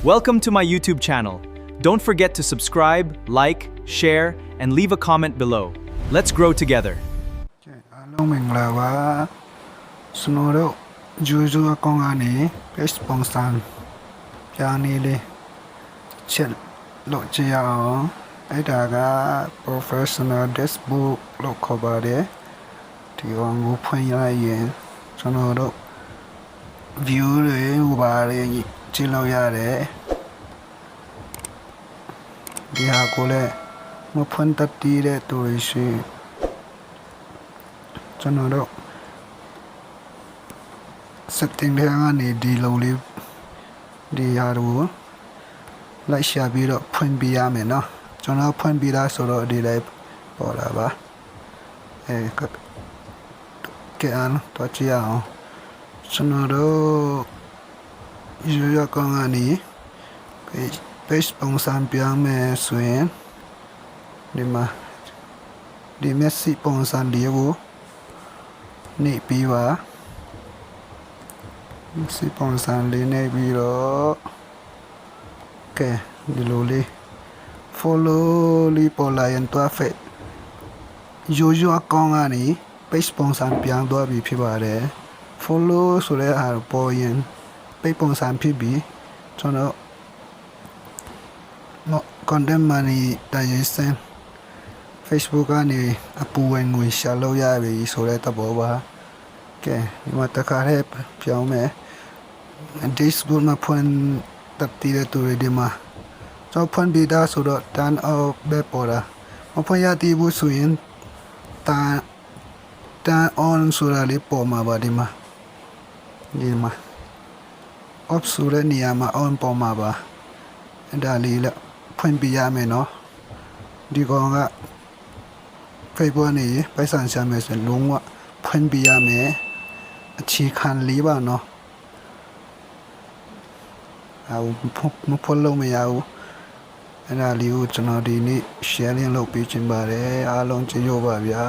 Welcome to my YouTube channel. Don't forget to subscribe, like, share, and leave a comment below. Let's grow together. Hello, Minglawa. Sonoro, Juju Kongani, Best Pongsan. Yanili, Chet, Logia, Edaga, Professional Desk Book, Lokobade, Tiongu Punya, Sonoro, View, Ubari, Chiloyare, Diacole, Mupunta Tire to receive. ကျွန်တော်တို့ setting ထဲကနေဒီလိုလေးဒီဟာတို့လိုက်ရှာပြီးတော့ဖွင့်ပြရမယ်เนาะကျွန်တော်ဖွင့်ပြတာဆိုတော့ဒီလေးပေါ်လာပါကဲအားတော့ကြည့်အောင်ကျွန်တော်တို့ယူရကောင်ကနေ page ပုံစံပြောင်းမယ်ဆိုရင်ဒီမှာဒီ message ပုံစံလေးကိုနေပြီးပါစီပုံစံလေးနေပြီးတော့ကဲဒီလိုလေး follow လေးပေါ်လာရင်တော့ fit ရိုးရိုးအကောင့်ကနေ page ပုံစံပြောင်းသွားပြီဖြစ်ပါတယ် follow ဆိုတဲ့ဟာပေါ်ရင် page ပုံစံဖြစ်ပြီးကျွန်တော် content money တိုင်းစင်Facebook ကနေအပူဝင်ငွေရှာလို့ရပြီဆိုတဲ့သဘောပါကဲဒီမှာတခါတည်းပြောင်းမယ် Facebook မှာဖွင့်တပ်တည်တဲ့သူတွေဒီမှာကျွန်တော်ဖွင့်ပြီးသားဆိုတော့ turn off ပဲပေါ်တာမဖွင့်ရသေးဘူးဆိုရင် turn on ဆိုတာလေးပေါ်မှာပါဒီမှာoff ဆိုတဲ့နေရာမှာ on ပေါ်မှာပါအဲ့ဒါလေးလည်းဖွင့်ပြရမယ်နော်ဒီကောင်ကFacebook နေပိုက်ဆံရှာမယ်ဆိုလုံးဝဖွင့်ပြရမယ်အခြေခံလေးပါနော်မဖွင့်လို့မရဘူးအဲ့ဒါလေးကိုကျွန်တော်ဒီနေ့ sharing လုပ်ပေးချင်ပါတယ်အားလုံးကျေးဇူးပါဗျာ